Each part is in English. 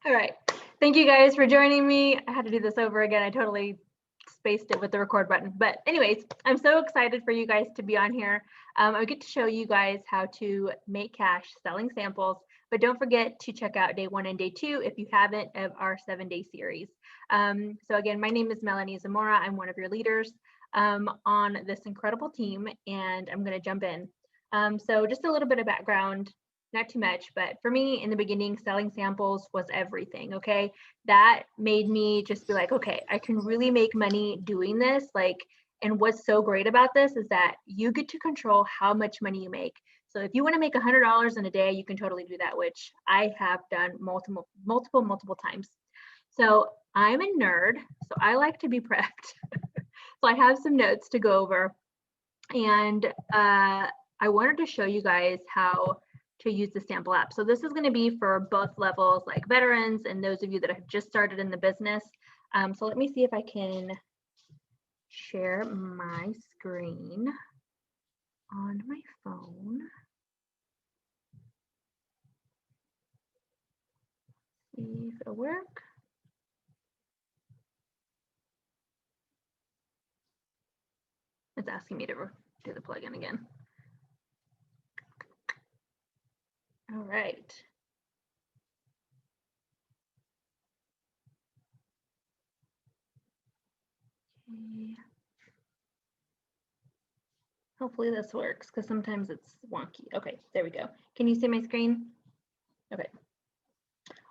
All right. Thank you guys for joining me. I had to do this over again. I totally spaced it with the record button. But anyways, I'm so excited for you guys to be on here. I get to show you guys how to make cash selling samples. But don't forget to check out day 1 and day 2 if you haven't of our 7-day series. So again, my name is Melanie Zamora. I'm one of your leaders on this incredible team, and I'm going to jump in. So just a little bit of background. Not too much, but for me in the beginning, selling samples was everything, okay? That made me just be like, okay, I can really make money doing this. And what's so great about this is that you get to control how much money you make. So if you want to make $100 in a day, you can totally do that, which I have done multiple times. So I'm a nerd, so I like to be prepped. So I have some notes to go over. And I wanted to show you guys how to use the sample app. So this is going to be for both levels, like veterans and those of you that have just started in the business. So let me see if I can share my screen on my phone. See if it'll work. It's asking me to do the plugin again. All right. Okay. Hopefully this works because sometimes it's wonky. Okay, there we go. Can you see my screen? Okay.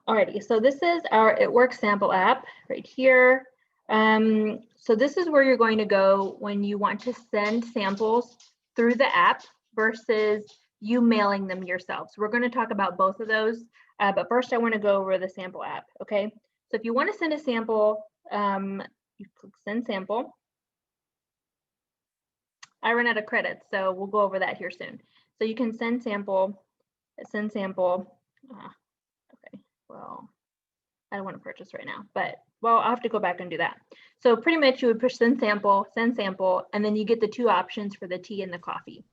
Alrighty, so this is our It Works sample app right here. So this is where you're going to go when you want to send samples through the app versus you mailing them yourself. So we're going to talk about both of those, but first I want to go over the sample app, okay? So if you want to send a sample, you click send sample. I run out of credits, so we'll go over that here soon. So you can send sample. Okay, well, I don't want to purchase right now, but well, I'll have to go back and do that. So pretty much you would push send sample, and then you get the 2 options for the tea and the coffee.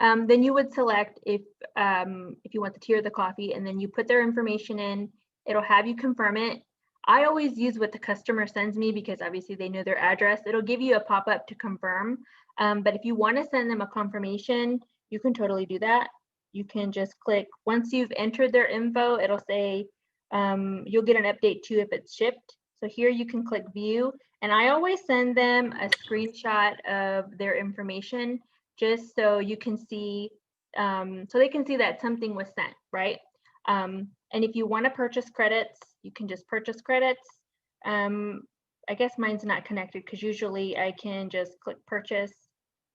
Then you would select if you want the tea or the coffee, and then you put their information in. It'll have you confirm it. I always use what the customer sends me because obviously they know their address. It'll give you a pop-up to confirm. But if you want to send them a confirmation, you can totally do that. You can just click, once you've entered their info, it'll say, you'll get an update too if it's shipped. So here you can click view, and I always send them a screenshot of their information just so you can see, so they can see that something was sent, right? And if you want to purchase credits, you can just purchase credits. I guess mine's not connected because usually I can just click purchase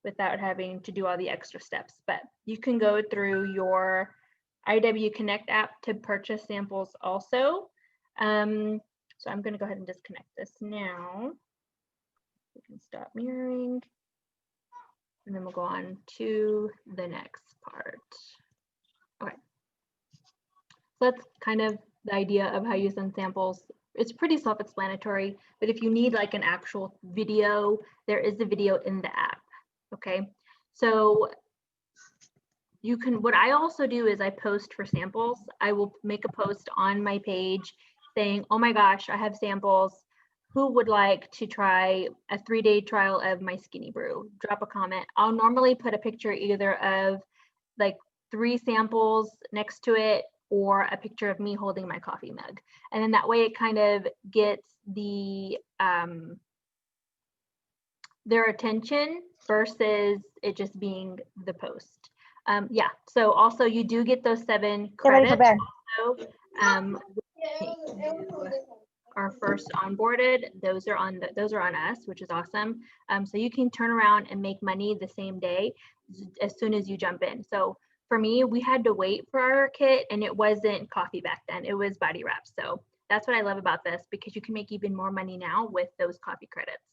without having to do all the extra steps, but you can go through your IW Connect app to purchase samples also. So I'm going to go ahead and disconnect this now. We can stop mirroring. And then we'll go on to the next part. Okay. So that's kind of the idea of how you send samples. It's pretty self-explanatory, but if you need like an actual video, there is a video in the app. Okay. So you can, what I also do is I post for samples. I will make a post on my page saying, oh my gosh, I have samples. Who would like to try a 3-day trial of my Skinny Brew? Drop a comment. I'll normally put a picture either of like 3 samples next to it or a picture of me holding my coffee mug. And then that way it kind of gets the their attention versus it just being the post. Yeah, so also you do get those 7 credits. Also, are first onboarded, those are on us, which is awesome. So you can turn around and make money the same day as soon as you jump in. So for me, we had to wait for our kit, and it wasn't coffee back then, it was body wraps. So that's what I love about this, because you can make even more money now with those coffee credits.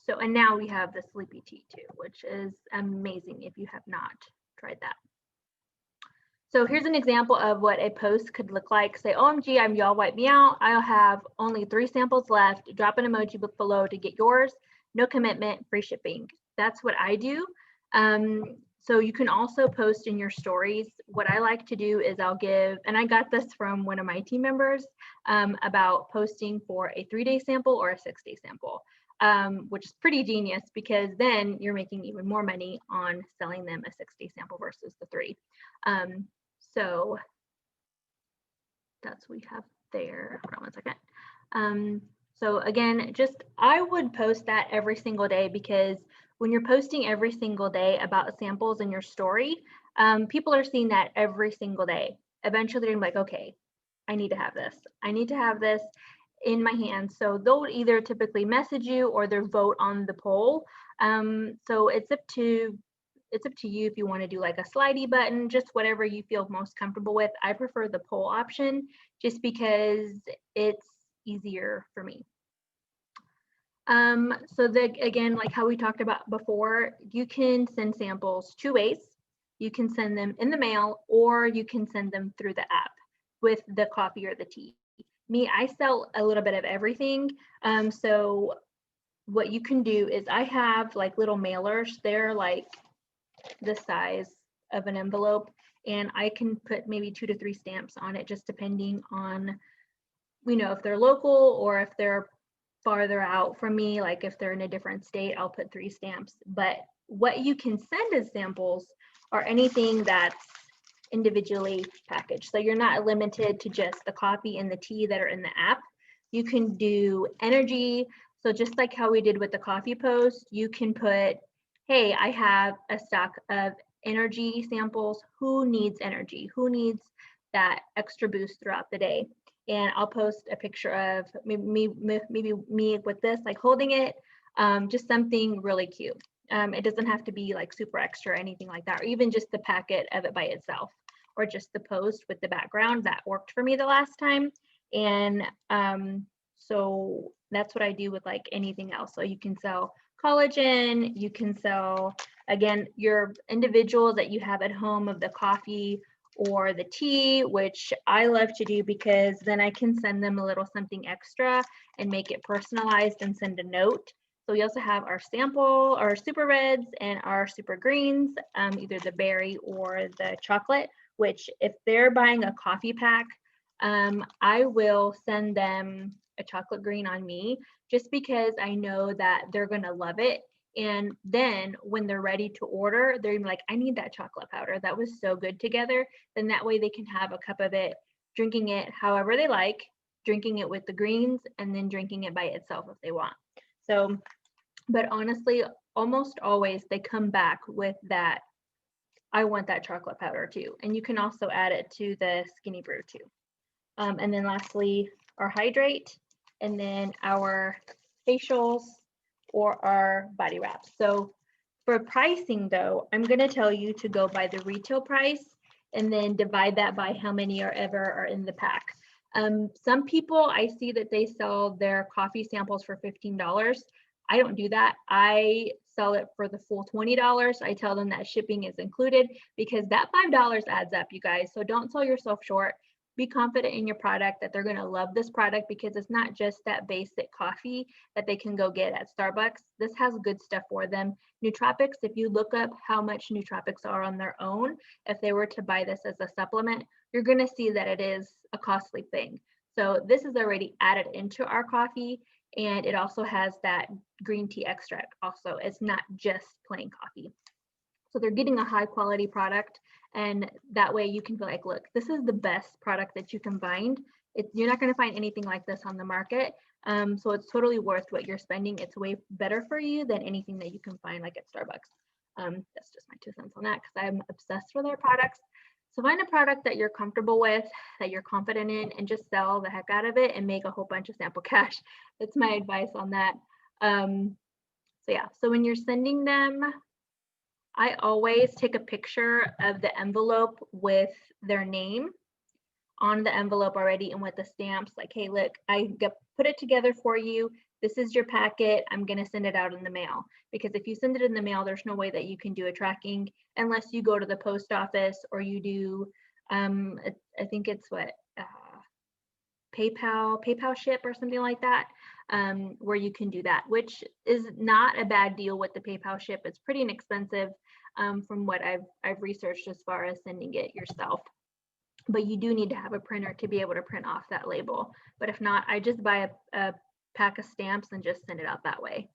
So, and now we have the Sleepy Tea too, which is amazing if you have not tried that. So here's an example of what a post could look like. Say, OMG, y'all wipe me out. I'll have only 3 samples left. Drop an emoji below to get yours. No commitment, free shipping. That's what I do. So you can also post in your stories. What I like to do is I'll give, and I got this from one of my team members, about posting for a 3-day sample or a 6-day sample, which is pretty genius because then you're making even more money on selling them a 6-day sample versus the 3. So that's what we have there. Hold on one second. So again, I would post that every single day, because when you're posting every single day about samples in your story, people are seeing that every single day. Eventually they're like, okay, I need to have this. I need to have this in my hands. So they'll either typically message you or they'll vote on the poll. So it's up to you if you want to do like a slidey button, just whatever you feel most comfortable with. I prefer the poll option just because it's easier for me. So again, like how we talked about before, you can send samples 2 ways. You can send them in the mail, or you can send them through the app with the coffee or the tea. Me, I sell a little bit of everything. So what you can do is I have like little mailers. They're like the size of an envelope, and I can put maybe 2 to 3 stamps on it, just depending on, if they're local or if they're farther out from me. Like if they're in a different state, I'll put 3 stamps. But what you can send as samples are anything that's individually packaged. So you're not limited to just the coffee and the tea that are in the app. You can do energy. So just like how we did with the coffee post, you can put, hey, I have a stock of energy samples. Who needs energy? Who needs that extra boost throughout the day? And I'll post a picture of maybe me with this, like holding it, just something really cute. It doesn't have to be like super extra or anything like that, or even just the packet of it by itself, or just the post with the background. That worked for me the last time. And so that's what I do with like anything else. So you can sell collagen, you can sell, again, your individuals that you have at home of the coffee or the tea, which I love to do because then I can send them a little something extra and make it personalized and send a note. So we also have our sample, our super reds and our super greens, either the berry or the chocolate, which if they're buying a coffee pack, I will send them a chocolate green on me, just because I know that they're gonna love it. And then when they're ready to order, they're like, I need that chocolate powder. That was so good together. Then that way they can have a cup of it, drinking it however they like, drinking it with the greens, and then drinking it by itself if they want. So, but honestly, almost always they come back with that, I want that chocolate powder too. And you can also add it to the Skinny Brew too. And then lastly, our hydrate, and then our facials or our body wraps. So for pricing though, I'm gonna tell you to go by the retail price and then divide that by how many are in the pack. Some people, I see that they sell their coffee samples for $15. I don't do that. I sell it for the full $20. I tell them that shipping is included, because that $5 adds up, you guys. So don't sell yourself short. Be confident in your product that they're going to love this product, because it's not just that basic coffee that they can go get at Starbucks. This has good stuff for them. Nootropics, if you look up how much nootropics are on their own, if they were to buy this as a supplement, you're going to see that it is a costly thing. So this is already added into our coffee, and it also has that green tea extract also. It's not just plain coffee. So they're getting a high quality product, and that way you can be like, look, this is the best product that you can find. You're not going to find anything like this on the market. So it's totally worth what you're spending. It's way better for you than anything that you can find like at Starbucks. That's just my 2 cents on that, because I'm obsessed with their products. So find a product that you're comfortable with, that you're confident in, and just sell the heck out of it and make a whole bunch of sample cash. That's my advice on that. So yeah, so when you're sending them, I always take a picture of the envelope with their name on the envelope already, and with the stamps, like, hey, look, put it together for you. This is your packet. I'm going to send it out in the mail. Because if you send it in the mail, there's no way that you can do a tracking unless you go to the post office, or you do, I think it's what, PayPal ship or something like that, where you can do that, which is not a bad deal with the PayPal ship. It's pretty inexpensive. from what I've researched as far as sending it yourself. But you do need to have a printer to be able to print off that label. But if not, I just buy a pack of stamps and just send it out that way.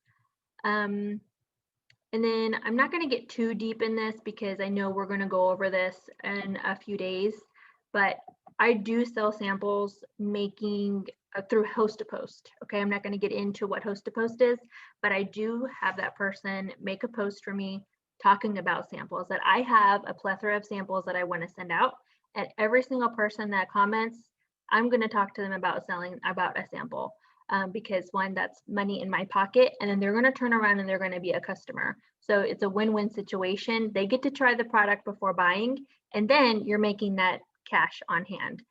And then I'm not going to get too deep in this because I know we're going to go over this in a few days, but I do sell samples making through Host to Post. Okay, I'm not going to get into what Host to Post is, but I do have that person make a post for me talking about samples, that I have a plethora of samples that I want to send out. And every single person that comments, I'm going to talk to them about selling about a sample. Because one, that's money in my pocket, and then they're going to turn around and they're going to be a customer. So it's a win-win situation. They get to try the product before buying, and then you're making that cash on hand.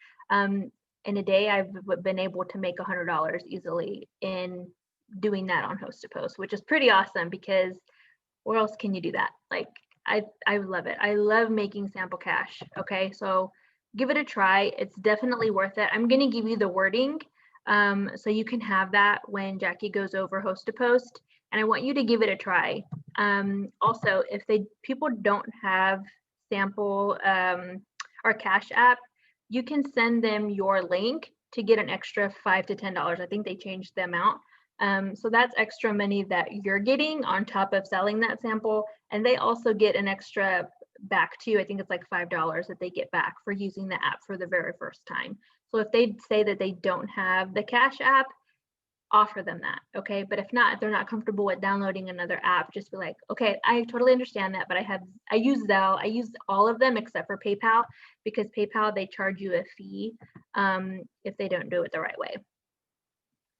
In a day, I've been able to make $100 easily in doing that on Host to Post, which is pretty awesome because where else can you do that? Like, I love it. I love making sample cash. Okay, so give it a try. It's definitely worth it. I'm going to give you the wording. So you can have that when Jackie goes over Host to Post, and I want you to give it a try. Also, if people don't have sample or Cash App, you can send them your link to get an extra $5 to $10. I think they changed the amount. So that's extra money that you're getting on top of selling that sample, and they also get an extra back too. I think it's like $5 that they get back for using the app for the very first time. So if they say that they don't have the Cash App, offer them that, okay? But if not, if they're not comfortable with downloading another app, just be like, okay, I totally understand that, but I use Zelle, I use all of them except for PayPal, because PayPal, they charge you a fee if they don't do it the right way.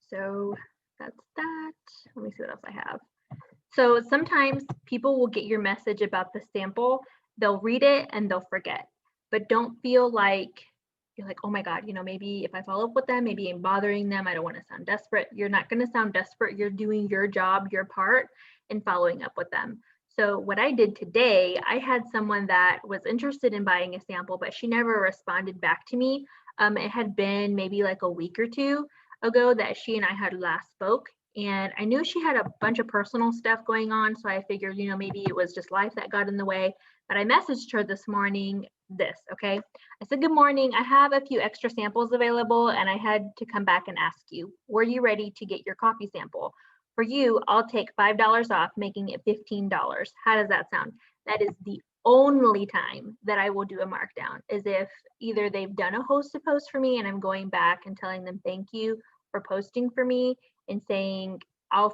So that's that. Let me see what else I have. So sometimes people will get your message about the sample, they'll read it and they'll forget, but don't feel like you're like, oh my God, maybe if I follow up with them, maybe I'm bothering them. I don't want to sound desperate. You're not going to sound desperate. You're doing your job, your part in following up with them. So what I did today, I had someone that was interested in buying a sample, but she never responded back to me. It had been maybe like a week or two ago that she and I had last spoke. And I knew she had a bunch of personal stuff going on. So I figured, maybe it was just life that got in the way. But I messaged her this morning okay? I said, good morning. I have a few extra samples available, and I had to come back and ask you, were you ready to get your coffee sample? For you, I'll take $5 off, making it $15. How does that sound? That is the only time that I will do a markdown, is if either they've done a Host to Post for me and I'm going back and telling them thank you for posting for me and saying,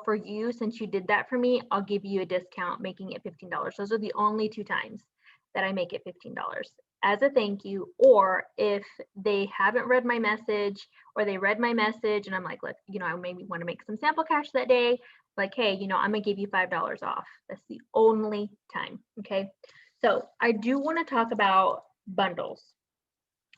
for you, since you did that for me, I'll give you a discount, making it $15. Those are the only two times that I make it $15 as a thank you. Or if they haven't read my message, or they read my message and I'm like, look, I maybe want to make some sample cash that day, like, hey, I'm gonna give you $5 off. That's the only time. Okay, so I do want to talk about bundles.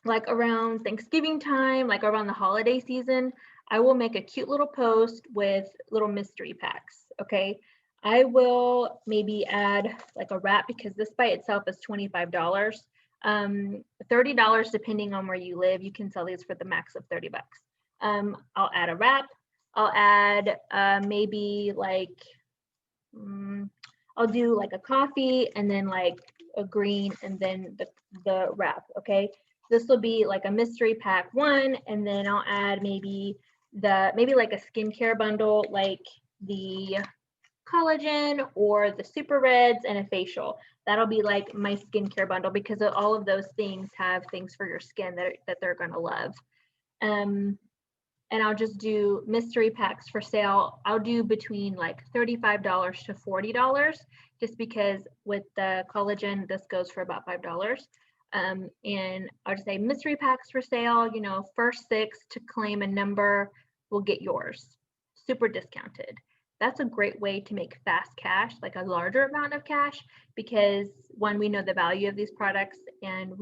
Like around Thanksgiving time, like around the holiday season, I will make a cute little post with little mystery packs. Okay, I will maybe add like a wrap, because this by itself is $25. $30 depending on where you live. You can sell these for the max of 30 bucks. I'll add a wrap. I'll add maybe like I'll do like a coffee and then like a green and then the wrap. Okay, this will be like a mystery pack one, and then I'll add maybe like a skincare bundle, like the collagen or the super reds and a facial. That'll be like my skincare bundle, because all of those things have things for your skin that they're going to love. And I'll just do mystery packs for sale. I'll do between like $35 to $40, just because with the collagen, this goes for about $5. And I'll just say mystery packs for sale, first 6 to claim a number will get yours, super discounted. That's a great way to make fast cash, like a larger amount of cash, because one, we know the value of these products, and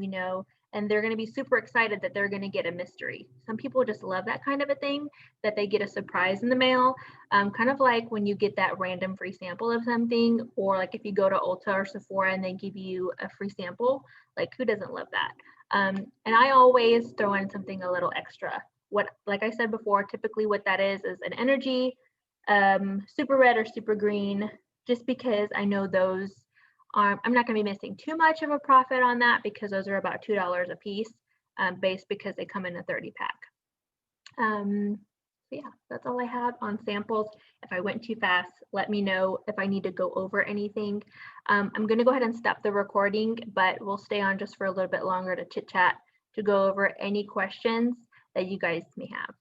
they're going to be super excited that they're going to get a mystery. Some people just love that kind of a thing, that they get a surprise in the mail, kind of like when you get that random free sample of something, or like if you go to Ulta or Sephora and they give you a free sample, like who doesn't love that? And I always throw in something a little extra. Like I said before, typically what that is an energy, super red or super green, just because I know those I'm not going to be missing too much of a profit on that because those are about $2 a piece, based because they come in a 30 pack. So yeah, that's all I have on samples. If I went too fast, let me know if I need to go over anything. I'm going to go ahead and stop the recording, but we'll stay on just for a little bit longer to chit chat to go over any questions that you guys may have.